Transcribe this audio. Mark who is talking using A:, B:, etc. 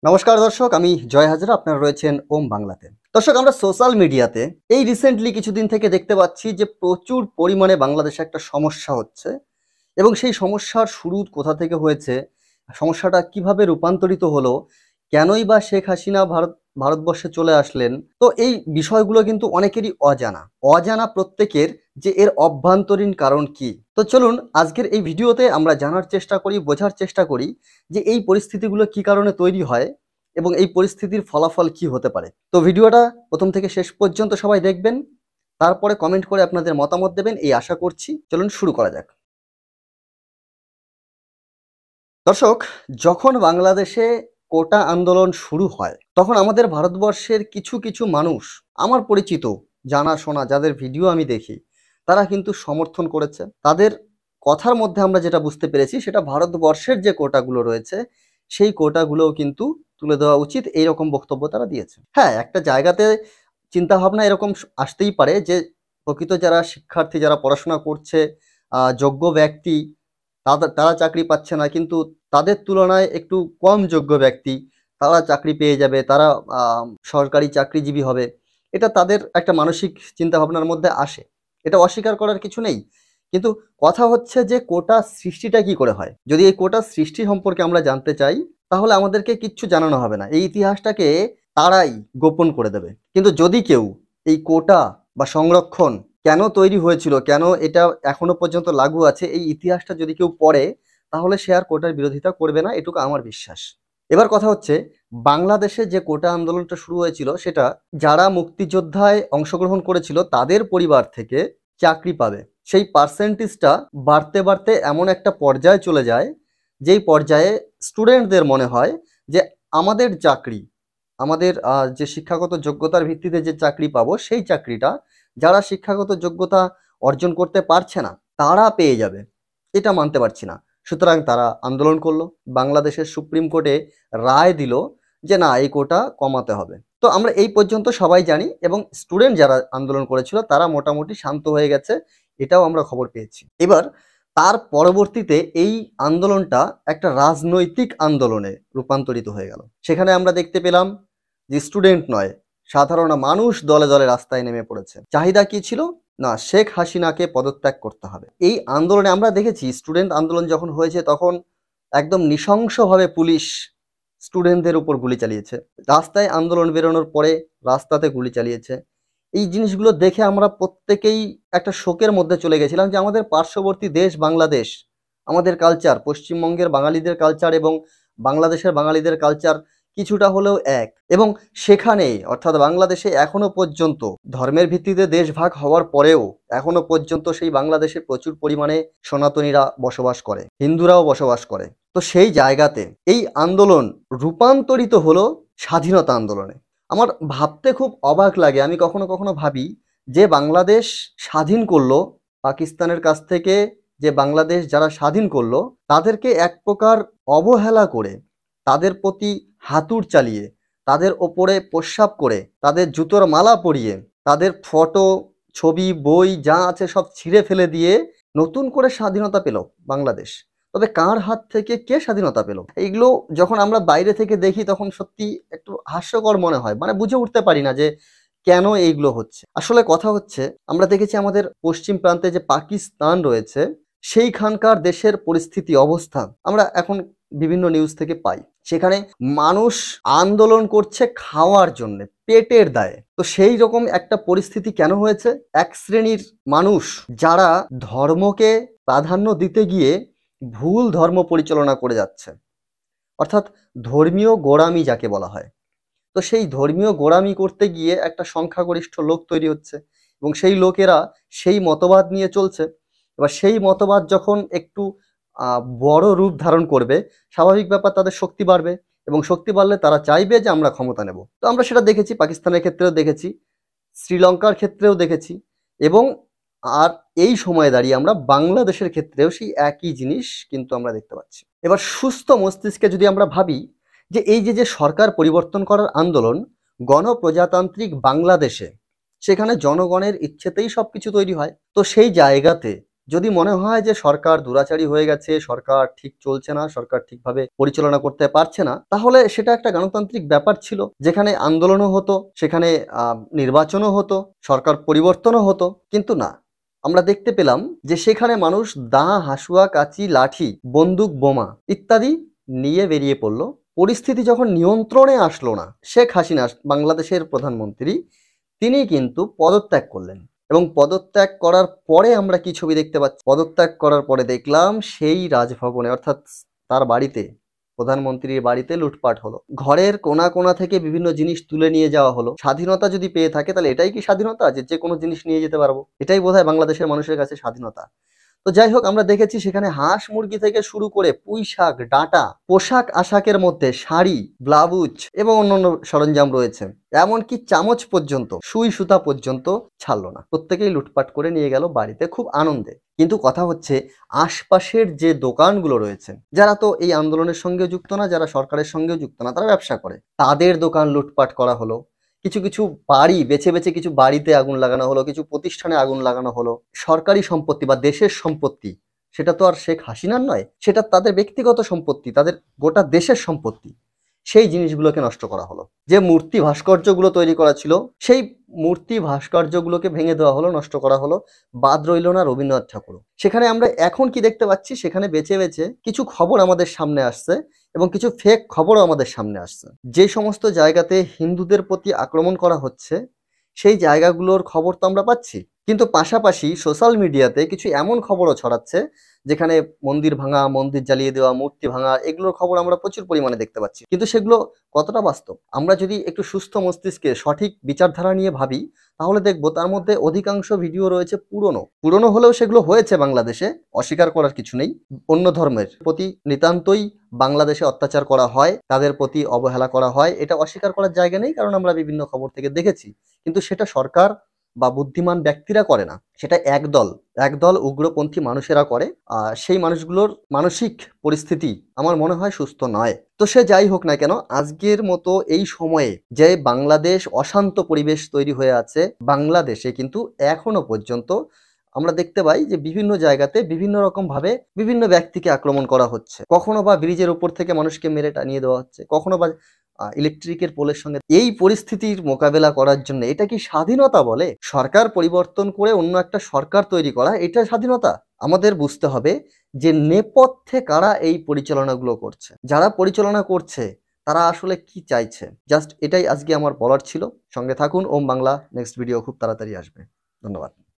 A: নমস্কার দর্শক, আমি জয় হাজরা। আপনারা রয়েছেন ওম বাংলাতে। দর্শক, আমরা সোশ্যাল মিডিয়াতে এই রিসেন্টলি কিছুদিন থেকে দেখতে পাচ্ছি যে প্রচুর পরিমাণে বাংলাদেশে একটা সমস্যা হচ্ছে এবং সেই সমস্যার শুরু কোথা থেকে হয়েছে, সমস্যাটা কিভাবে রূপান্তরিত হলো, কেনই বা শেখ হাসিনা ভারতবর্ষে চলে আসলেন। তো এই বিষয়গুলো কিন্তু অনেকেরই অজানা প্রত্যেকের, যে এর অভ্যন্তরীণ কারণ কি। তো চলুন আজকের এই ভিডিওতে আমরা জানার চেষ্টা করি, বোঝার চেষ্টা করি যে এই পরিস্থিতিগুলো কি কারণে তৈরি হয় এবং এই পরিস্থিতির ফলাফল কি হতে পারে। তো ভিডিওটা প্রথম থেকে শেষ পর্যন্ত সবাই দেখবেন, তারপরে কমেন্ট করে আপনাদের মতামত দেবেন এই আশা করছি। চলুন শুরু করা যাক। দর্শক, যখন বাংলাদেশে কোটা আন্দোলন শুরু হয় তখন আমাদের ভারতবর্ষের কিছু কিছু মানুষ, আমার পরিচিত জানাশোনা যাদের ভিডিও আমি দেখি, তারা কিন্তু সমর্থন করেছে। তাদের কথার মধ্যে আমরা যেটা বুঝতে পেরেছি সেটা ভারতবর্ষের যে কোটাগুলো রয়েছে সেই কোটাগুলোও কিন্তু তুলে দেওয়া উচিত, এইরকম বক্তব্য তারা দিয়েছে। হ্যাঁ, একটা জায়গাতে চিন্তা ভাবনা এরকম আসতেই পারে যে প্রকৃত যারা শিক্ষার্থী, যারা পড়াশোনা করছে, যোগ্য ব্যক্তি, তারা চাকরি পাচ্ছে না, কিন্তু তাদের তুলনায় একটু কম যোগ্য ব্যক্তি তারা চাকরি পেয়ে যাবে, তারা সরকারি চাকরিজীবী হবে। এটা তাদের একটা মানসিক চিন্তা ভাবনার মধ্যে আসে, এটা অস্বীকার করার কিছু নেই। কিন্তু কথা হচ্ছে যে কোটা সৃষ্টিটা কি করে হয়। যদি এই কোটা সৃষ্টি সম্পর্কে আমরা জানতে চাই তাহলে আমাদেরকে কিচ্ছু জানানো হবে না, এই ইতিহাসটাকে তারাই গোপন করে দেবে। কিন্তু যদি কেউ এই কোটা বা সংরক্ষণ কেন তৈরি হয়েছিল, কেন এটা এখনো পর্যন্ত লাগু আছে, এই ইতিহাসটা যদি কেউ পড়ে তাহলে সে আর কোটার বিরোধিতা করবে না, এটুকু আমার বিশ্বাস। এবার কথা হচ্ছে, বাংলাদেশে যে কোটা আন্দোলনটা শুরু হয়েছিল সেটা যারা মুক্তিযোদ্ধায় অংশগ্রহণ করেছিল তাদের পরিবার থেকে চাকরি পাবে, সেই পার্সেন্টেজটা বাড়তে বাড়তে এমন একটা পর্যায়ে চলে যায় যেই পর্যায়ে স্টুডেন্টদের মনে হয় যে আমাদের চাকরি, আমাদের যে শিক্ষাগত যোগ্যতার ভিত্তিতে যে চাকরি পাবো সেই চাকরিটা যারা শিক্ষাগত যোগ্যতা অর্জন করতে পারছে না তারা পেয়ে যাবে, এটা মানতে পারছি না। সুতরাং তারা আন্দোলন করলো, বাংলাদেশের সুপ্রিম কোর্টে রায় দিল যে না, এই কোটা কমাতে হবে। তো আমরা এই পর্যন্ত সবাই জানি এবং স্টুডেন্ট যারা আন্দোলন করেছিল তারা মোটামুটি শান্ত হয়ে গেছে, এটাও আমরা খবর পেয়েছি। এবার তার পরবর্তীতে এই আন্দোলনটা একটা রাজনৈতিক আন্দোলনে রূপান্তরিত হয়ে গেল। সেখানে আমরা দেখতে পেলাম যে স্টুডেন্ট নয়, সাধারণ মানুষ দলে দলে রাস্তায় নেমে পড়েছে। চাহিদা কি ছিল? না, শেখ হাসিনাকে পদত্যাগ করতে হবে। এই আন্দোলনে আমরা দেখেছি, স্টুডেন্ট আন্দোলন যখন হয়েছে তখন একদম নৃশংসভাবে পুলিশ স্টুডেন্টদের উপর গুলি চালিয়েছে, রাস্তায় আন্দোলন বেরোনোর পরে রাস্তাতে গুলি চালিয়েছে। এই জিনিসগুলো দেখে আমরা প্রত্যেকেই একটা শোকের মধ্যে চলে গেছিলাম যে আমাদের পার্শ্ববর্তী দেশ বাংলাদেশ, আমাদের কালচার, পশ্চিমবঙ্গের বাঙালিদের কালচার এবং বাংলাদেশের বাঙালিদের কালচার কিছুটা হলেও এক, এবং সেখানে অর্থাৎ বাংলাদেশে এখনো পর্যন্ত ধর্মের ভিত্তিতে দেশ ভাগ হওয়ার পরেও এখনো পর্যন্ত সেই বাংলাদেশে প্রচুর পরিমাণে সনাতনীরা বসবাস করে, হিন্দুরাও বসবাস করে। তো সেই জায়গাতে এই আন্দোলন রূপান্তরিত হলো স্বাধীনতা আন্দোলনে। আমার ভাবতে খুব অবাক লাগে, আমি কখনো কখনো ভাবি যে বাংলাদেশ স্বাধীন করলো পাকিস্তানের কাছ থেকে, যে বাংলাদেশ যারা স্বাধীন করলো তাদেরকে এক প্রকার অবহেলা করে, তাদের প্রতি হাতুড় চালিয়ে, তাদের ওপরে প্রস্রাব করে, তাদের জুতোর মালা পরিয়ে, তাদের ফটো, ছবি, বই যা আছে সব ছিঁড়ে ফেলে দিয়ে নতুন করে স্বাধীনতা পেল বাংলাদেশ। তবে কার হাত থেকে, কে স্বাধীনতা পেল? এইগুলো যখন আমরা বাইরে থেকে দেখি তখন সত্যি একটু হাস্যকর মনে হয়, মানে বুঝে উঠতে পারি না যে কেন এইগুলো হচ্ছে। আসলে কথা হচ্ছে, আমরা দেখেছি আমাদের পশ্চিম প্রান্তে যে পাকিস্তান রয়েছে সেইখানকার দেশের পরিস্থিতি, অবস্থা আমরা এখন বিভিন্ন নিউজ থেকে পাই। সেখানে মানুষ আন্দোলন করছে খাওয়ার জন্য, পেটের দায়ে। তো সেই রকম একটা পরিস্থিতি কেন হয়েছে? এক শ্রেণীর মানুষ যারা ধর্মকে প্রাধান্য দিতে গিয়ে ভুল ধর্ম পরিচালনা করে যাচ্ছে, অর্থাৎ ধর্মীয় গোঁড়ামি যাকে বলা হয়। তো সেই ধর্মীয় গোঁড়ামি করতে গিয়ে একটা সংখ্যাগরিষ্ঠ লোক তৈরি হচ্ছে এবং সেই লোকেরা সেই মতবাদ নিয়ে চলছে। এবার সেই মতবাদ যখন একটু বড় রূপ ধারণ করবে, স্বাভাবিক ব্যাপার, তাদের শক্তি বাড়বে এবং শক্তি বাড়লে তারা চাইবে যে আমরা ক্ষমতা নেব। তো আমরা সেটা দেখেছি, পাকিস্তানের ক্ষেত্রেও দেখেছি, শ্রীলঙ্কার ক্ষেত্রেও দেখেছি, এবং আর এই সময়ে দাঁড়িয়ে আমরা বাংলাদেশের ক্ষেত্রেও সেই একই জিনিস কিন্তু আমরা দেখতে পাচ্ছি। এবার সুস্থ মস্তিষ্কে যদি আমরা ভাবি যে এই যে সরকার পরিবর্তন করার আন্দোলন গণপ্রজাতান্ত্রিক বাংলাদেশে, সেখানে জনগণের ইচ্ছেতেই সবকিছু তৈরি হয়। তো সেই জায়গাতে যদি মনে হয় যে সরকার দুরাচারী হয়ে গেছে, সরকার ঠিক চলছে না, সরকার ঠিকভাবে পরিচালনা করতে পারছে না, তাহলে সেটা একটা গণতান্ত্রিক ব্যাপার ছিল, যেখানে আন্দোলনও হতো, সেখানে নির্বাচনও হতো, সরকার পরিবর্তনও হতো। কিন্তু না, আমরা দেখতে পেলাম যে সেখানে মানুষ দা, হাসুয়া, কাঁচি, লাঠি, বন্দুক, বোমা ইত্যাদি নিয়ে বেরিয়ে পড়লো। পরিস্থিতি যখন নিয়ন্ত্রণে আসলো না, শেখ হাসিনা বাংলাদেশের প্রধানমন্ত্রী তিনি কিন্তু পদত্যাগ করলেন। এবং পদত্যাগ করার পরে আমরা কি ছবি দেখতে পাচ্ছি? পদত্যাগ করার পরে দেখলাম সেই রাজভবনে, অর্থাৎ তার বাড়িতে, প্রধানমন্ত্রীর বাড়িতে লুটপাট হলো। ঘরের কোনা কোনা থেকে বিভিন্ন জিনিস তুলে নিয়ে যাওয়া হলো। স্বাধীনতা যদি পেয়ে থাকে তাহলে এটাই কি স্বাধীনতা, যে যে কোনো জিনিস নিয়ে যেতে পারবো? এটাই বোধহয় বাংলাদেশের মানুষের কাছে স্বাধীনতা। তো যাই হোক, আমরা দেখেছি সেখানে হাঁস মুরগি থেকে শুরু করে পুঁই শাক, ডাঁটা, পোশাক আশাকের মধ্যে শাড়ি, ব্লাউজ এবং অন্যান্য সরঞ্জাম রয়েছে। এমনকি চামচ পর্যন্ত, সুই সুতা পর্যন্ত ছাড়লো না, প্রত্যেকেই লুটপাট করে নিয়ে গেল বাড়িতে খুব আনন্দে। কিন্তু কথা হচ্ছে, আশপাশের যে দোকানগুলো রয়েছে, যারা তো এই আন্দোলনের সঙ্গে যুক্ত না, যারা সরকারের সঙ্গেও যুক্ত না, তারা ব্যবসা করে, তাদের দোকান লুটপাট করা হলো। কিছু কিছু বাড়ি বেছে বেছে কিছু বাড়িতে আগুন লাগানো হলো, কিছু প্রতিষ্ঠানে আগুন লাগানো হলো। সরকারি সম্পত্তি বা দেশের সম্পত্তি, সেটা তো আর শেখ হাসিনার নয়, সেটা তাদের ব্যক্তিগত সম্পত্তি, তাদের গোটা দেশের সম্পত্তি। সেই জিনিসগুলোকে নষ্ট করা হলো। যে মূর্তি ভাস্কর্যগুলো তৈরি করা ছিল, সেই মূর্তি ভাস্কর্যগুলোকে ভেঙে দেওয়া হলো, নষ্ট করা হলো। বাদ রইল না রবীন্দ্রনাথ ঠাকুর। সেখানে আমরা এখন কি দেখতে পাচ্ছি? সেখানে বেছে বেছে কিছু খবর আমাদের সামনে আসছে এবং কিছু ফেক খবরও আমাদের সামনে আসছে। যে সমস্ত জায়গাতে হিন্দুদের প্রতি আক্রমণ করা হচ্ছে, সেই জায়গাগুলোর খবর তো আমরা পাচ্ছি, কিন্তু পাশাপাশি সোশ্যাল মিডিয়াতে কিছু এমন খবরও ছড়াচ্ছে যেখানে মন্দির ভাঙা, মন্দির জ্বালিয়ে দেওয়া, মূর্তি ভাঙা, এগুলোর খবর আমরা প্রচুর পরিমাণে দেখতে পাচ্ছি। কিন্তু সেগুলো কতটা বাস্তব? আমরা যদি একটু সুস্থ মস্তিষ্কে সঠিক বিচারধারা নিয়ে ভাবি, তাহলে দেখবো তার মধ্যে অধিকাংশ ভিডিও রয়েছে পুরনো হলেও সেগুলো হয়েছে বাংলাদেশে, অস্বীকার করার কিছু নেই। অন্য ধর্মের প্রতি নিতান্তই বাংলাদেশে অত্যাচার করা হয়, তাদের প্রতি অবহেলা করা হয়, এটা অস্বীকার করার জায়গা নেই, কারণ আমরা বিভিন্ন খবর থেকে দেখেছি। কিন্তু সেটা সরকার বা বুদ্ধিমান ব্যক্তিরা করে না, সেটা একদল উগ্রপন্থী মানুষেরা করে। সেই মানুষগুলোর মানসিক পরিস্থিতি আমার মনে হয় সুস্থ নয়। তো সে যাই হোক না কেন, আজকের মতো এই সময়ে যে বাংলাদেশ অশান্ত পরিবেশ তৈরি হয়ে আছে, বাংলাদেশে কিন্তু এখনো পর্যন্ত আমরা দেখতে পাই যে বিভিন্ন জায়গাতে বিভিন্ন রকম ভাবে বিভিন্ন ব্যক্তিকে আক্রমণ করা হচ্ছে। কখনো বা ব্রিজের উপর থেকে মানুষকে মেরে টানিয়ে দেওয়া হচ্ছে, কখনো বা ইলেকট্রিকের পোলের সঙ্গে। এই পরিস্থিতির মোকাবেলা করার জন্য এটা কি স্বাধীনতা বলে? সরকার পরিবর্তন করে অন্য একটা সরকার তৈরি করা, এটা স্বাধীনতা? আমাদের বুঝতে হবে যে নেপথ্যে কারা এই পরিচালনাগুলো করছে, যারা পরিচালনা করছে তারা আসলে কি চাইছে। জাস্ট এটাই আজকে আমার বলার ছিল। সঙ্গে থাকুন ওম বাংলা, নেক্সট ভিডিও খুব তাড়াতাড়ি আসবে। ধন্যবাদ।